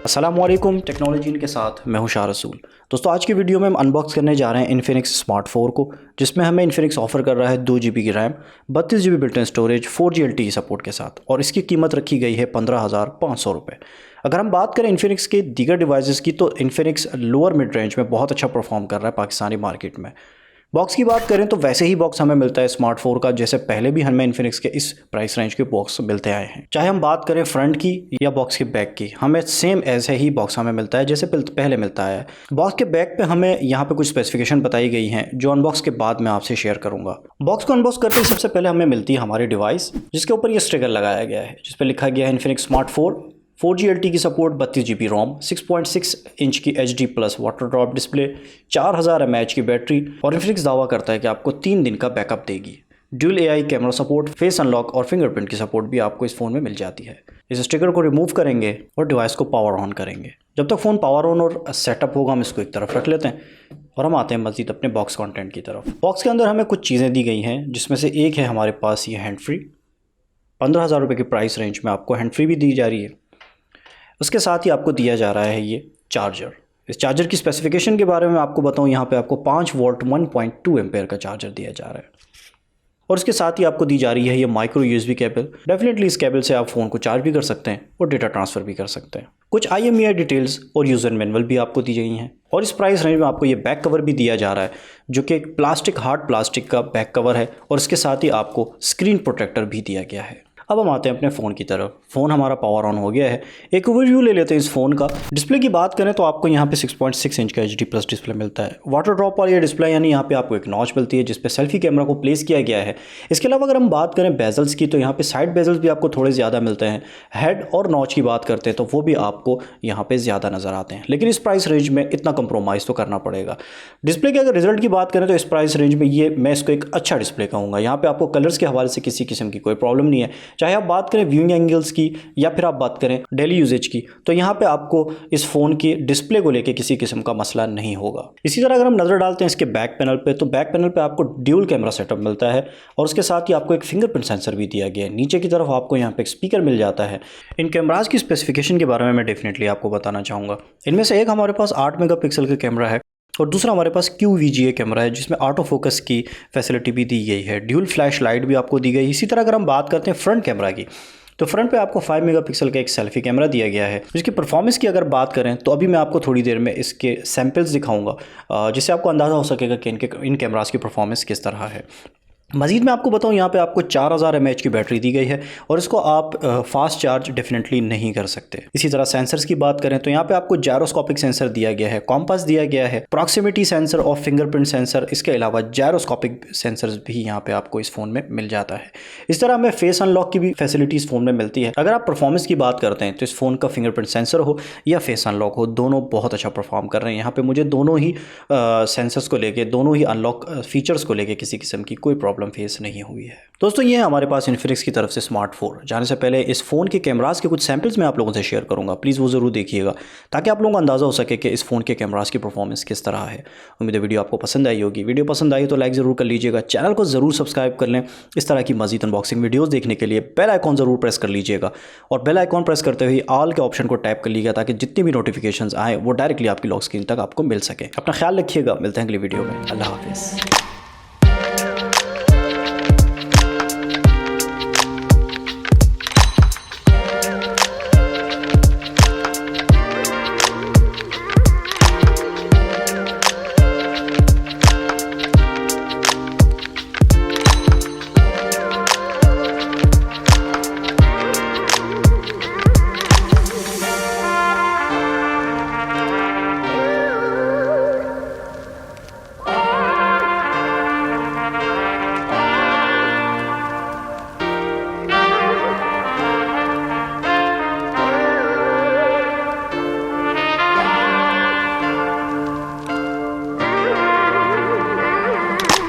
अस्सलामुअलैकुम, टेक्नोलॉजी के साथ मैं हूं शाह रसूल। दोस्तों, आज की वीडियो में हम अनबॉक्स करने जा रहे हैं इन्फिनिक्स स्मार्ट 4 को, जिसमें हमें इन्फिनिक्स ऑफर कर रहा है 2 GB की RAM, 32 GB built in storage, 4G LTE support के साथ, और इसकी कीमत रखी गई है 15,500 रुपये। अगर हम बात करें इन्फिनिक्स के दीगर डिवाइसेस की, तो इन्फिनिक्स लोअर मिड रेंज में बहुत अच्छा परफॉर्म कर रहा है पाकिस्तानी मार्केट में। बॉक्स की बात करें तो वैसे ही बॉक्स हमें मिलता है स्मार्ट 4 का, जैसे पहले भी हमें इन्फिनिक्स के इस प्राइस रेंज के बॉक्स मिलते आए हैं। चाहे हम बात करें फ्रंट की या बॉक्स के बैक की, हमें सेम ऐसे ही बॉक्स हमें मिलता है जैसे पहले मिलता है। बॉक्स के बैक पे हमें यहाँ पे कुछ स्पेसिफिकेशन बताई गई हैं, जो अनबॉक्स के बाद मैं आपसे शेयर करूंगा। बॉक्स को अनबॉक्स करते ही सबसे पहले हमें मिलती है हमारी डिवाइस, जिसके ऊपर ये स्टिकर लगाया गया है, जिस पर लिखा गया है इन्फिनिक्स स्मार्ट 4, 4G LTE की सपोर्ट, 32 GB रोम, 6.6 इंच की HD plus water drop display, 4000 mAh की बैटरी, और इन्फिनिक्स दावा करता है कि आपको 3 दिन का बैकअप देगी। Dual AI camera support, face unlock और फिंगरप्रिंट की सपोर्ट भी आपको इस फ़ोन में मिल जाती है। इस स्टिकर को रिमूव करेंगे और डिवाइस को पावर ऑन करेंगे। जब तक फ़ोन पावर ऑन और सेटअप होगा, हम इसको एक तरफ रख लेते हैं और हम आते हैं मज़ीद अपने बॉक्स कंटेंट की तरफ। बॉक्स के अंदर हमें कुछ चीज़ें दी गई हैं, जिसमें से एक है हमारे पास ये हैंड फ्री। 15,000 रुपये की प्राइस रेंज में आपको हैंड फ्री भी दी जा रही है। उसके साथ ही आपको दिया जा रहा है ये चार्जर। इस चार्जर की स्पेसिफिकेशन के बारे में आपको बताऊं, यहाँ पे आपको 5 वोल्ट 1.2 एम्पेयर का चार्जर दिया जा रहा है, और इसके साथ ही आपको दी जा रही है ये माइक्रो USB केबल। डेफिनेटली इस केबल से आप फ़ोन को चार्ज भी कर सकते हैं और डेटा ट्रांसफ़र भी कर सकते हैं। कुछ IMEI डिटेल्स और यूज़र मैनुअल भी आपको दी गई हैं, और इस प्राइस रेंज में आपको ये बैक कवर भी दिया जा रहा है, जो कि एक हार्ड प्लास्टिक का बैक कवर है, और इसके साथ ही आपको स्क्रीन प्रोटेक्टर भी दिया गया है। अब हम आते हैं अपने फ़ोन की तरफ। फ़ोन हमारा पावर ऑन हो गया है। एक ओवरव्यू ले लेते हैं इस फ़ोन का। डिस्प्ले की बात करें तो आपको यहाँ पे 6.6 इंच का HD प्लस डिस्प्ले मिलता है। वाटर ड्रॉप वाली डिस्प्ले, यानी यहाँ पे आपको एक नॉच मिलती है जिस पे सेल्फी कैमरा को प्लेस किया गया है। इसके अलावा अगर हम बात करें बेजल्स की, तो यहाँ पे साइड बेजल्स भी आपको थोड़े ज़्यादा मिलते हैं। हेड और नॉच की बात करते हैं तो वो भी आपको यहाँ पर ज़्यादा नज़र आते हैं, लेकिन इस प्राइस रेंज में इतना कंप्रोमाइज़ तो करना पड़ेगा। डिस्प्ले के अगर रिजल्ट की बात करें तो इस प्राइस रेंज में ये मैं इसको एक अच्छा डिस्प्ले कहूँगा। यहाँ पर आपको कलर्स के हवाले से किसी किस्म की कोई प्रॉब्लम नहीं है। चाहे आप बात करें व्यूइंग एंगल्स की या फिर आप बात करें डेली यूजेज की, तो यहाँ पे आपको इस फ़ोन की डिस्प्ले को लेके किसी किस्म का मसला नहीं होगा। इसी तरह अगर हम नज़र डालते हैं इसके बैक पैनल पे, तो बैक पैनल पे आपको ड्यूल कैमरा सेटअप मिलता है, और उसके साथ ही आपको एक फिंगरप्रिंट सेंसर भी दिया गया है। नीचे की तरफ आपको यहाँ पे एक स्पीकर मिल जाता है। इन कैमराज की स्पेसिफिकेशन के बारे में मैं डेफिनेटली आपको बताना चाहूँगा। इनमें से एक हमारे पास 8 मेगापिक्सल का कैमरा है, और दूसरा हमारे पास QVGA कैमरा है, जिसमें ऑटो फोकस की फैसिलिटी भी दी गई है। ड्यूल फ्लैश लाइट भी आपको दी गई। इसी तरह अगर हम बात करते हैं फ्रंट कैमरा की, तो फ्रंट पे आपको 5 मेगापिक्सल का एक सेल्फी कैमरा दिया गया है। जिसकी परफॉर्मेंस की अगर बात करें तो अभी मैं आपको थोड़ी देर में इसके सैम्पल्स दिखाऊंगा, जिससे आपको अंदाज़ा हो सकेगा कि इन कैमरास की परफॉर्मेंस किस तरह है। मज़ीद मैं आपको बताऊं, यहाँ पे आपको 4000 mAh की बैटरी दी गई है, और इसको आप फास्ट चार्ज डेफिनेटली नहीं कर सकते। इसी तरह सेंसर्स की बात करें तो यहाँ पे आपको जायरोस्कोपिक सेंसर दिया गया है, कॉम्पास दिया गया है, प्रॉक्सिमिटी सेंसर और फिंगरप्रिंट सेंसर। इसके अलावा जायरोस्कोपिक सेंसर्स भी यहाँ पे आपको इस फ़ोन में मिल जाता है। इस तरह हमें फेस अनलॉक की भी फैसिलिटी इस फ़ोन में मिलती है। अगर आप परफॉर्मेंस की बात करते हैं तो इस फ़ोन का फिंगरप्रिंट सेंसर हो या फेस अनलॉक हो, दोनों बहुत अच्छा परफॉर्म कर रहे हैं। यहाँ पर मुझे दोनों ही सेंसर्स को लेके, दोनों ही अनलॉक फीचर्स को लेके किसी किस्म की कोई प्रॉब्लम फेस नहीं हुई है। दोस्तों, ये है हमारे पास इन्फिनिक्स की तरफ से स्मार्ट 4। जाने से पहले इस फ़ोन के कैमरास के कुछ सैम्पल्स मैं आप लोगों से शेयर करूंगा। प्लीज़ वो ज़रूर देखिएगा, ताकि आप लोगों को अंदाज़ा हो सके कि इस फ़ोन के कैमरास की परफॉर्मेंस किस तरह है। उम्मीद है वीडियो आपको पसंद आई होगी। वीडियो पसंद आई तो लाइक ज़रूर कर लीजिएगा, चैनल को ज़रूर सब्सक्राइब कर लें। इस तरह की मज़ीद अनबॉक्सिंग वीडियोज़ देखने के लिए बेल आइकॉन ज़रूर प्रेस कर लीजिएगा, और बेल आइकॉन प्रेस करते हुए ऑल के ऑप्शन को टैप कर लीजिएगा, ताकि जितनी भी नोटिफिकेशन आए वो डायरेक्टली आपकी लॉक स्क्रीन तक आपको मिल सके। अपना ख्याल रखिएगा, मिलते हैं अगली वीडियो में। अल्लाह हाफिज़।